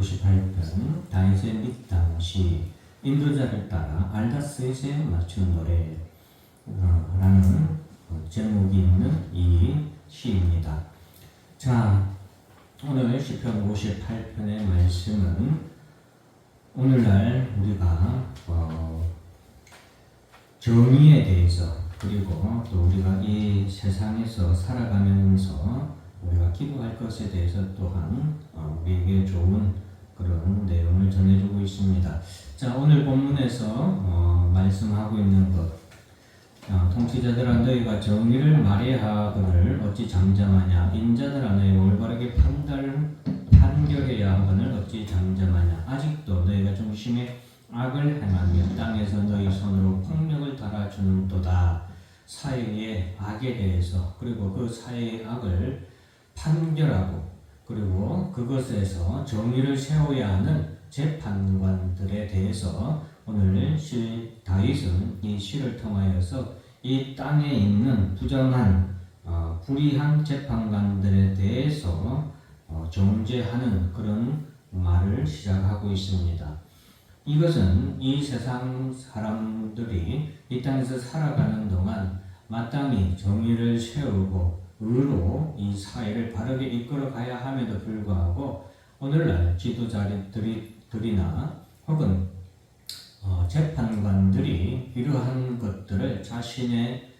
58편 다윗의 밑당 시 인도자를 따라 알다스에 맞춘 노래 라는 제목이 있는 이 시입니다. 자, 오늘 시편 58편의 말씀은 오늘날 우리가 정의에 대해서 그리고 또 우리가 이 세상에서 살아가면서 우리가 기도할 것에 대해서 또한 우리에게 좋은 그런 내용을 전해주고 있습니다. 자, 오늘 본문에서 말씀하고 있는 것, 통치자들아 너희가 정의를 말해하거늘 어찌 잠잠하냐, 인자들아 너희 올바르게 판결해야 하거늘 어찌 잠잠하냐. 아직도 너희가 중심에 악을 행하며 땅에서 너희 손으로 폭력을 달아주는도다. 사회의 악에 대해서 그리고 그 사회의 악을 판결하고 그리고 그것에서 정의를 세워야 하는 재판관들에 대해서 오늘 다윗은 이 시를 통하여서 이 땅에 있는 부정한 불의한 재판관들에 대해서 정죄하는 그런 말을 시작하고 있습니다. 이것은 이 세상 사람들이 이 땅에서 살아가는 동안 마땅히 정의를 세우고 의로 이 사회를 바르게 이끌어 가야 함에도 불구하고 오늘날 지도자들이나 혹은 재판관들이 이러한 것들을 자신의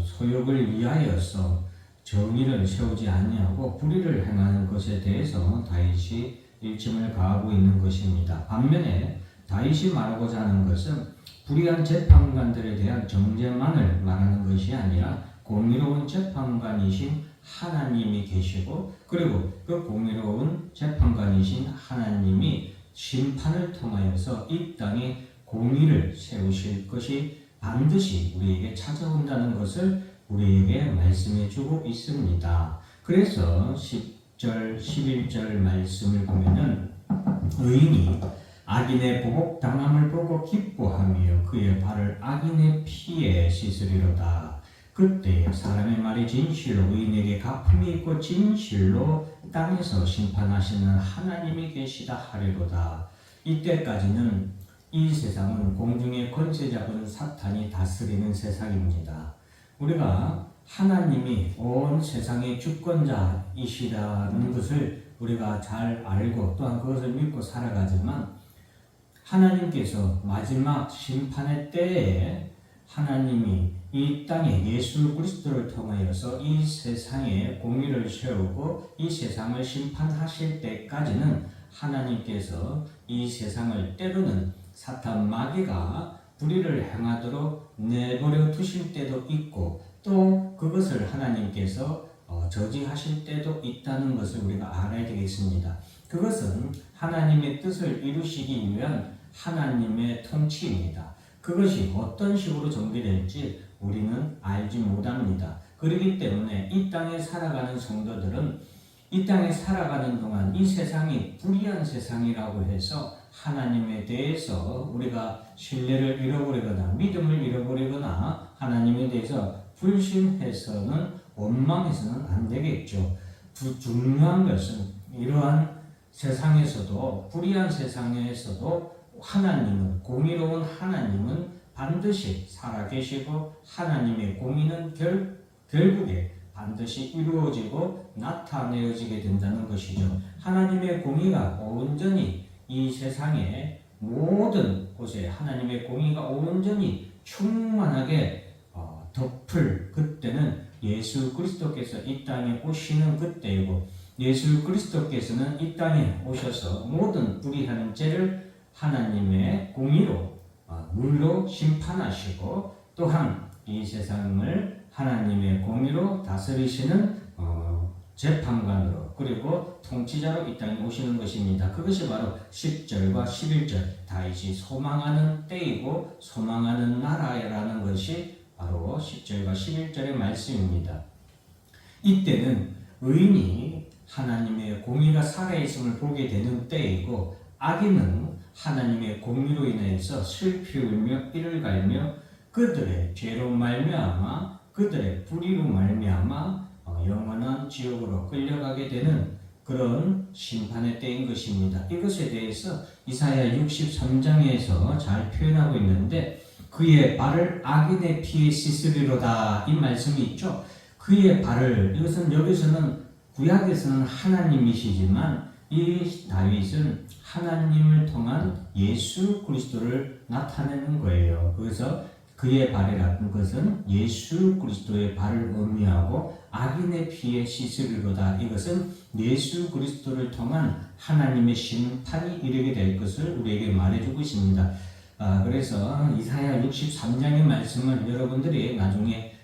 소욕을 위하여서 정의를 세우지 아니하고 불의를 행하는 것에 대해서 다윗이 일침을 가하고 있는 것입니다. 반면에 다윗이 말하고자 하는 것은 불의한 재판관들에 대한 정죄만을 말하는 것이 아니라 공의로운 재판관이신 하나님이 계시고 그리고 그 공의로운 재판관이신 하나님이 심판을 통하여서 이 땅에 공의를 세우실 것이 반드시 우리에게 찾아온다는 것을 우리에게 말씀해 주고 있습니다. 그래서 10절, 11절 말씀을 보면은 의인이 악인의 보복당함을 보고 기뻐하며 그의 발을 악인의 피에 씻으리로다. 그때 사람의 말이 진실로 의인에게 갚음이 있고 진실로 땅에서 심판하시는 하나님이 계시다 하리로다. 이때까지는 이 세상은 공중의 권세 잡은 사탄이 다스리는 세상입니다. 우리가 하나님이 온 세상의 주권자이시라는 것을 우리가 잘 알고 또한 그것을 믿고 살아가지만 하나님께서 마지막 심판의 때에 하나님이 이 땅에 예수 그리스도를 통하여서 이 세상에 공의를 세우고 이 세상을 심판하실 때까지는 하나님께서 이 세상을 때로는 사탄 마귀가 불의를 행하도록 내버려 두실 때도 있고 또 그것을 하나님께서 저지하실 때도 있다는 것을 우리가 알아야 되겠습니다. 그것은 하나님의 뜻을 이루시기 위한 하나님의 통치입니다. 그것이 어떤 식으로 전개될지 우리는 알지 못합니다. 그렇기 때문에 이 땅에 살아가는 성도들은 이 땅에 살아가는 동안 이 세상이 불의한 세상이라고 해서 하나님에 대해서 우리가 신뢰를 잃어버리거나 믿음을 잃어버리거나 하나님에 대해서 불신해서는 원망해서는 안 되겠죠. 중요한 것은 이러한 세상에서도 불의한 세상에서도 하나님은 공의로운 하나님은 반드시 살아계시고 하나님의 공의는 결국에 반드시 이루어지고 나타내어지게 된다는 것이죠. 하나님의 공의가 온전히 이 세상의 모든 곳에 하나님의 공의가 온전히 충만하게 덮을 그때는 예수 그리스도께서 이 땅에 오시는 그때이고 예수 그리스도께서는 이 땅에 오셔서 모든 불의한 죄를 하나님의 공의로 의로 심판하시고 또한 이 세상을 하나님의 공의로 다스리시는 재판관으로 그리고 통치자로 이 땅에 오시는 것입니다. 그것이 바로 10절과 11절 다윗이 소망하는 때이고 소망하는 나라라는 것이 바로 10절과 11절의 말씀입니다. 이때는 의인이 하나님의 공의가 살아있음을 보게 되는 때이고 악인은 하나님의 공의로 인해서 슬피 울며 이를 갈며 그들의 죄로 말미암아 그들의 불의로 말미암아 영원한 지옥으로 끌려가게 되는 그런 심판의 때인 것입니다. 이것에 대해서 이사야 63장에서 잘 표현하고 있는데 그의 발을 악인의 피에 씻으리로다 이 말씀이 있죠. 그의 발을 이것은 여기서는 구약에서는 하나님이시지만 이 다윗은 하나님을 통한 예수 그리스도를 나타내는 거예요. 그래서 그의 발이라는 것은 예수 그리스도의 발을 의미하고 악인의 피에 씻으리로다. 이것은 예수 그리스도를 통한 하나님의 심판이 이르게 될 것을 우리에게 말해주고 있습니다. 그래서 이사야 63장의 말씀을 여러분들이 나중에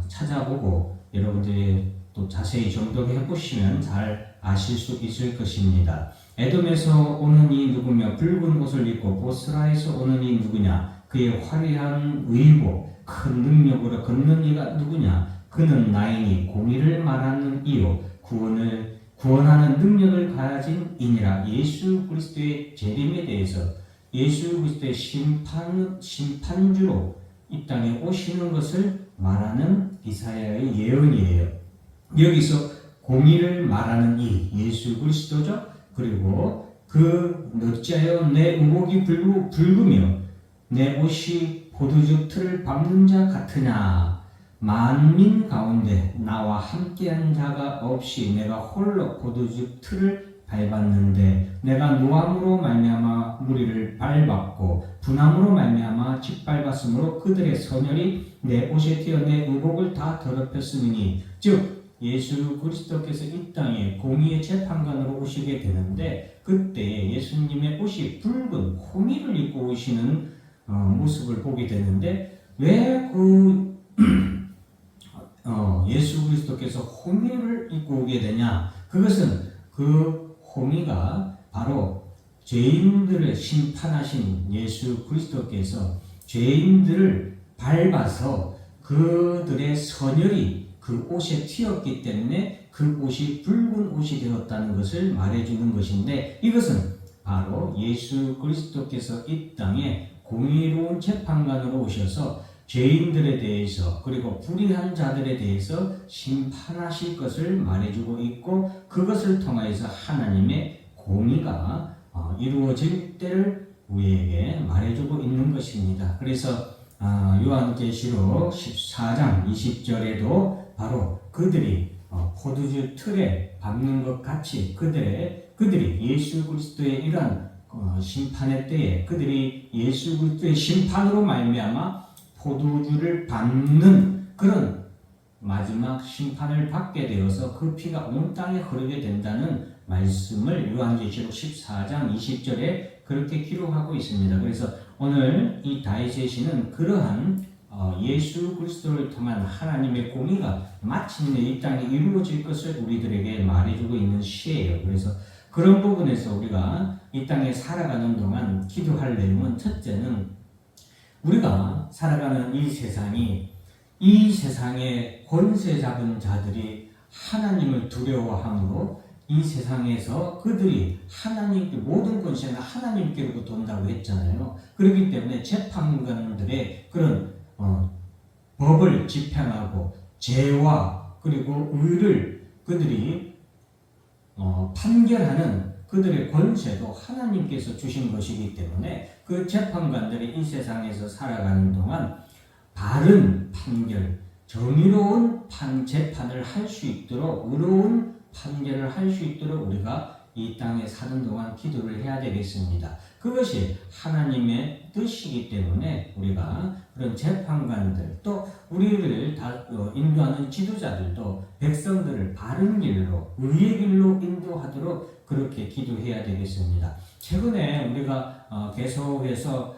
찾아보고 여러분들이 또 자세히 정독해 보시면 잘 아실 수 있을 것입니다. 에돔에서 오는 이 누구며 붉은 옷을 입고 보스라에서 오는 이 누구냐 그의 화려한 의복 큰 능력으로 걷는 이가 누구냐 그는 나이니 공의를 말하는 이요 구원하는 능력을 가진 이니라. 예수 그리스도의 재림에 대해서 예수 그리스도의 심판주로 이 땅에 오시는 것을 말하는 이사야의 예언이에요. 여기서 공의를 말하는 이 예수 그리스도죠. 그리고 어찌하여 내 의복이 붉으며 내 옷이 포도주 틀을 밟는 자 같으냐. 만민 가운데 나와 함께한 자가 없이 내가 홀로 포도주 틀을 밟았는데 내가 노함으로 말미암아 무리를 밟았고 분함으로 말미암아 짓밟았으므로 그들의 선열이 내 옷에 튀어 내 의복을 다 더럽혔으니 즉 예수 그리스도께서 이 땅에 공의의 재판관으로 오시게 되는데 그때 예수님의 옷이 붉은 호미를 입고 오시는 모습을 보게 되는데 왜 예수 그리스도께서 호미를 입고 오게 되냐? 그것은 그 호미가 바로 죄인들을 심판하신 예수 그리스도께서 죄인들을 밟아서 그들의 선열이 그 옷에 튀었기 때문에 그 옷이 붉은 옷이 되었다는 것을 말해주는 것인데 이것은 바로 예수 그리스도께서 이 땅에 공의로운 재판관으로 오셔서 죄인들에 대해서 그리고 불의한 자들에 대해서 심판하실 것을 말해주고 있고 그것을 통하여서 하나님의 공의가 이루어질 때를 우리에게 말해주고 있는 것입니다. 그래서 요한계시록 14장 20절에도 바로 그들이 포도주 틀에 밟는 것 같이 그들이 예수 그리스도의 이러한 심판의 때에 그들이 예수 그리스도의 심판으로 말미암아 포도주를 밟는 그런 마지막 심판을 받게 되어서 그 피가 온 땅에 흐르게 된다는 말씀을 요한계시록 14장 20절에 그렇게 기록하고 있습니다. 그래서 오늘 이 다윗의 시는 그러한 예수 그리스도를 통한 하나님의 공의가 마침내 이 땅에 이루어질 것을 우리들에게 말해주고 있는 시예요. 그래서 그런 부분에서 우리가 이 땅에 살아가는 동안 기도할 내용은 첫째는 우리가 살아가는 이 세상에 권세 잡은 자들이 하나님을 두려워함으로 이 세상에서 그들이 하나님께 모든 권세는 하나님께로부터 온다고 했잖아요. 그렇기 때문에 재판관들의 그런 법을 집행하고 죄와 그리고 의를 그들이 판결하는 그들의 권세도 하나님께서 주신 것이기 때문에 그 재판관들이 이 세상에서 살아가는 동안 바른 판결, 정의로운 재판을 할 수 있도록 의로운 판결을 할 수 있도록 우리가 이 땅에 사는 동안 기도를 해야 되겠습니다. 그것이 하나님의 뜻이기 때문에 우리가 그런 재판관들 또 우리를 인도하는 지도자들도 백성들을 바른 길로 의의 길로 인도하도록 그렇게 기도해야 되겠습니다. 최근에 우리가 계속해서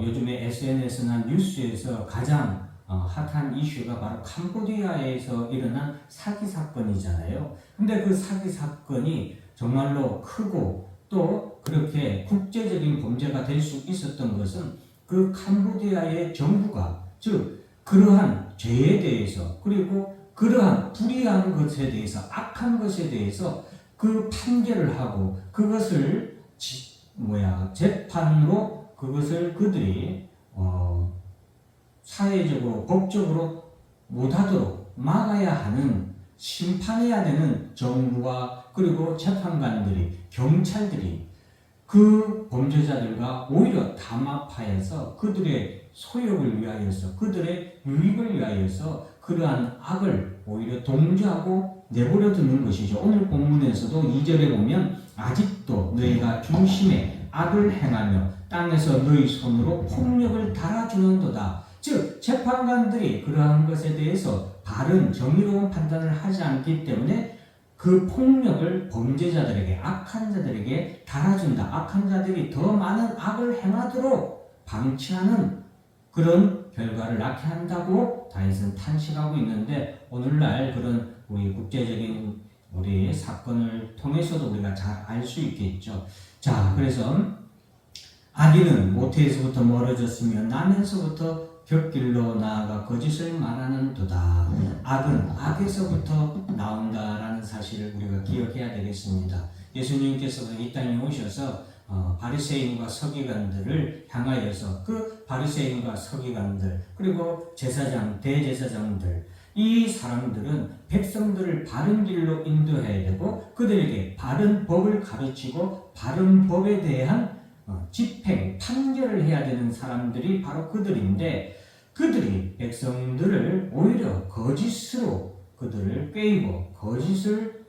요즘에 SNS나 뉴스에서 가장 핫한 이슈가 바로 캄보디아에서 일어난 사기 사건이잖아요. 근데 그 사기 사건이 정말로 크고 또 그렇게 국제적인 범죄가 될 수 있었던 것은 그 캄보디아의 정부가 즉 그러한 죄에 대해서 그리고 그러한 불의한 것에 대해서 악한 것에 대해서 그 판결을 하고 그것을 재판으로 그것을 그들이 사회적으로 법적으로 못하도록 막아야 하는 심판해야 되는 정부와 그리고 재판관들이, 경찰들이 그 범죄자들과 오히려 담합하여서 그들의 소욕을 위하여서, 그들의 유익을 위하여서 그러한 악을 오히려 동조하고 내버려 두는 것이죠. 오늘 본문에서도 2절에 보면 아직도 너희가 중심에 악을 행하며 땅에서 너희 손으로 폭력을 달아주는도다. 즉 재판관들이 그러한 것에 대해서 바른 정의로운 판단을 하지 않기 때문에 그 폭력을 범죄자들에게, 악한 자들에게 달아준다. 악한 자들이 더 많은 악을 행하도록 방치하는 그런 결과를 낳게 한다고 다윗은 탄식하고 있는데, 오늘날 그런 우리 국제적인 우리 사건을 통해서도 우리가 잘 알 수 있겠죠. 자, 그래서 악인은 모태에서부터 멀어졌으며 나면서부터 곁길로 나아가 거짓을 말하는도다. 악은 악에서부터 나온다라는 사실을 우리가 기억해야 되겠습니다. 예수님께서 이 땅에 오셔서 바리새인과 서기관들을 향하여서 그 바리새인과 서기관들 그리고 제사장, 대제사장들, 이 사람들은 백성들을 바른 길로 인도해야 되고 그들에게 바른 법을 가르치고 바른 법에 대한 집행, 판결을 해야 되는 사람들이 바로 그들인데, 그들이 백성들을 오히려 거짓으로 그들을 꾀이고 거짓을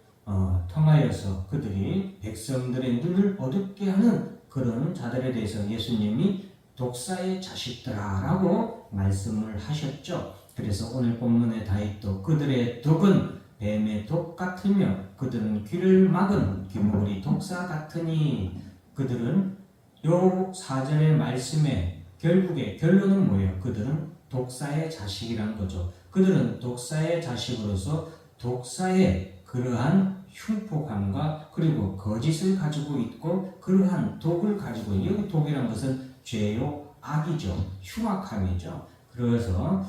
통하여서 그들이 백성들의 눈을 어둡게 하는 그런 자들에 대해서 예수님이 독사의 자식들아 라고 말씀을 하셨죠. 그래서 오늘 본문의 다윗도 그들의 독은 뱀의 독 같으며 그들은 귀를 막은 귀머거리 독사 같으니, 그들은 요 4절의 말씀의 결국에 결론은 뭐예요? 그들은 독사의 자식이란 거죠. 그들은 독사의 자식으로서 독사의 그러한 흉폭함과 그리고 거짓을 가지고 있고 그러한 독을 가지고, 여기 독이란 것은 죄요, 악이죠. 흉악함이죠. 그래서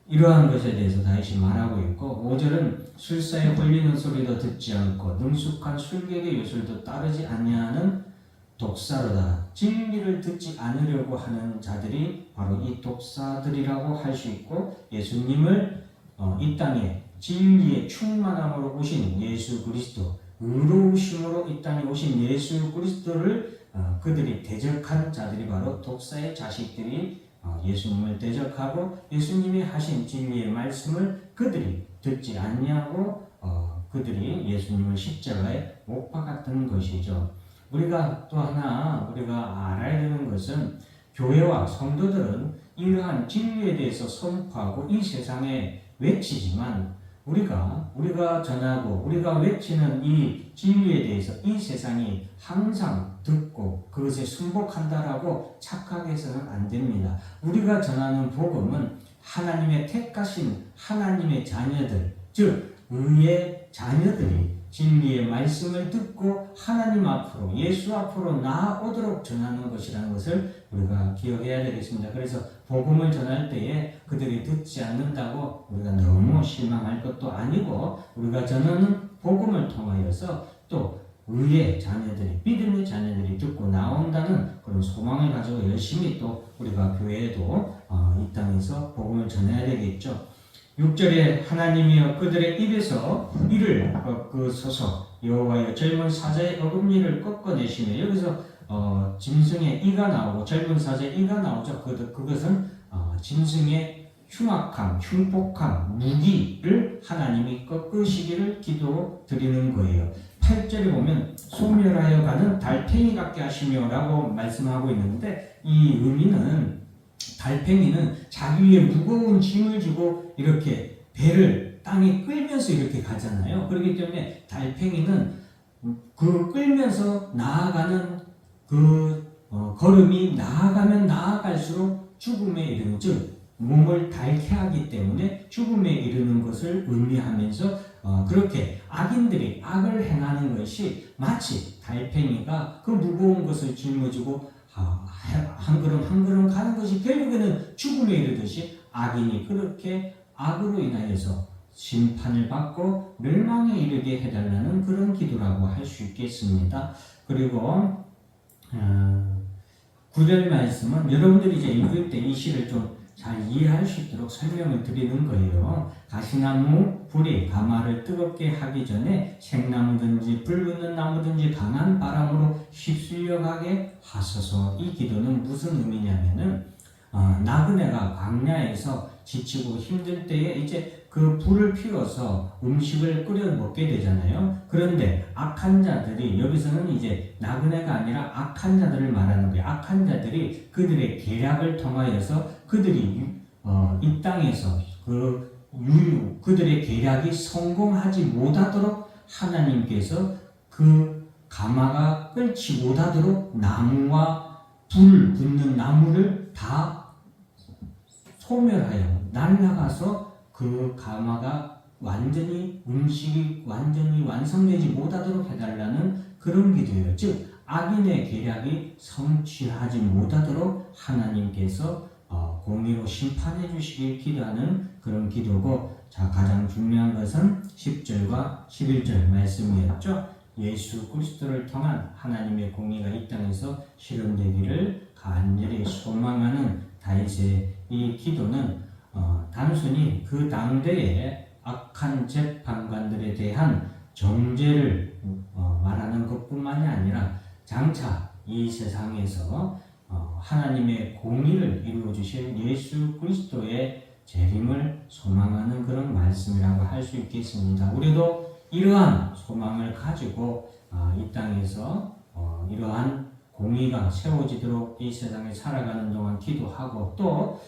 이러한 것에 대해서 다윗이 말하고 있고, 5절은 술사에 홀리는 소리도 듣지 않고 능숙한 술객의 요술도 따르지 아니하는 독사로다. 진리를 듣지 않으려고 하는 자들이 바로 이 독사들이라고 할 수 있고, 예수님을 이 땅에 진리의 충만함으로 오신 예수 그리스도, 의로우심으로 이 땅에 오신 예수 그리스도를 그들이 대적한 자들이 바로 독사의 자식들이 예수님을 대적하고 예수님이 하신 진리의 말씀을 그들이 듣지 않냐고 그들이 예수님을 십자가에 못 박았던 것이죠. 우리가 또 하나 우리가 알아야 되는 것은, 교회와 성도들은 이러한 진리에 대해서 선포하고 이 세상에 외치지만, 우리가 전하고 우리가 외치는 이 진리에 대해서 이 세상이 항상 듣고 그것에 순복한다라고 착각해서는 안 됩니다. 우리가 전하는 복음은 하나님의 택하신 하나님의 자녀들, 즉 의의 자녀들이 진리의 말씀을 듣고 하나님 앞으로, 예수 앞으로 나아오도록 전하는 것이라는 것을 우리가 기억해야 되겠습니다. 그래서 복음을 전할 때에 그들이 듣지 않는다고 우리가 너무 실망할 것도 아니고, 우리가 전하는 복음을 통하여서 또 의의 자녀들이, 믿음의 자녀들이 듣고 나온다는 그런 소망을 가지고 열심히 또 우리가 교회에도 이 땅에서 복음을 전해야 되겠죠. 6절에 하나님이여 그들의 입에서 이를 꺾으소서, 여호와여 젊은 사자의 어금니를 꺾어내시며, 여기서 짐승의 이가 나오고 젊은 사자의 이가 나오죠. 그것은 짐승의 흉악함, 흉폭함, 무기를 하나님이 꺾으시기를 기도드리는 거예요. 8절에 보면 소멸하여 가는 달팽이 같게 하시며 라고 말씀하고 있는데, 이 의미는 달팽이는 자기 위에 무거운 짐을 지고 이렇게 배를 땅에 끌면서 이렇게 가잖아요. 그렇기 때문에 달팽이는 그 끌면서 나아가는 그 걸음이 나아가면 나아갈수록 죽음에 이르는, 즉 몸을 닳게 하기 때문에 죽음에 이르는 것을 의미하면서 그렇게 악인들이 악을 행하는 것이 마치 달팽이가 그 무거운 것을 짊어지고 한 걸음 한 걸음 가는 것이 결국에는 죽음에 이르듯이, 악인이 그렇게 악으로 인하여서 심판을 받고 멸망에 이르게 해달라는 그런 기도라고 할 수 있겠습니다. 그리고 9절 말씀은 여러분들이 이제 읽을 때 이 시를 좀 잘 이해할 수 있도록 설명을 드리는 거예요. 가시나무 불이 가마를 뜨겁게 하기 전에 생나무든지 불 붙는 나무든지 강한 바람으로 휩쓸려 가게 하소서. 이 기도는 무슨 의미냐면은 나그네가 광야에서 지치고 힘들 때에 이제 그 불을 피워서 음식을 끓여 먹게 되잖아요. 그런데 악한 자들이, 여기서는 이제 나그네가 아니라 악한 자들을 말하는 거예요. 악한 자들이 그들의 계략을 통하여서 그들이 이 땅에서 그들의 계략이 성공하지 못하도록 하나님께서 그 가마가 끓지 못하도록 나무와 불 붙는 나무를 다 소멸하여 날아가서 그 가마가 음식이 완전히 완성되지 못하도록 해달라는 그런 기도예요. 즉 악인의 계략이 성취하지 못하도록 하나님께서 공의로 심판해 주시길 기도하는 그런 기도고, 자, 가장 중요한 것은 10절과 11절 말씀이었죠. 예수 그리스도를 통한 하나님의 공의가 이 땅에서 실현되기를 간절히 소망하는 다윗의 이 기도는 단순히 그 당대의 악한 재판관들에 대한 정죄를 말하는 것뿐만이 아니라 장차 이 세상에서 하나님의 공의를 이루어 주실 예수 그리스도의 재림을 소망하는 그런 말씀이라고 할 수 있겠습니다. 우리도 이러한 소망을 가지고 이 땅에서 이러한 공의가 세워지도록 이 세상에 살아가는 동안 기도하고, 또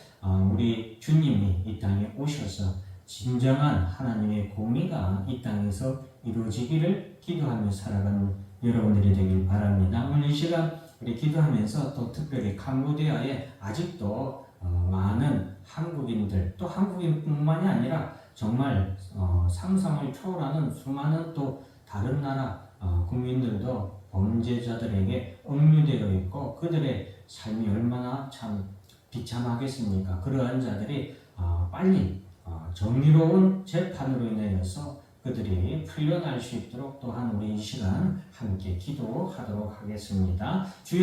우리 주님이 이 땅에 오셔서 진정한 하나님의 공의가 이 땅에서 이루어지기를 기도하며 살아가는 여러분들이 되길 바랍니다. 오늘 이 시간 우리 기도하면서 또 특별히 캄보디아에 아직도 많은 한국인들, 또 한국인뿐만이 아니라 정말 상상을 초월하는 수많은 또 다른 나라 국민들도 범죄자들에게 억류되어 있고, 그들의 삶이 얼마나 참 비참하겠습니까? 그러한 자들이 빨리 정의로운 재판으로 인하여서 그들이 풀려날 수 있도록 또한 우리 이 시간 함께 기도하도록 하겠습니다. 주여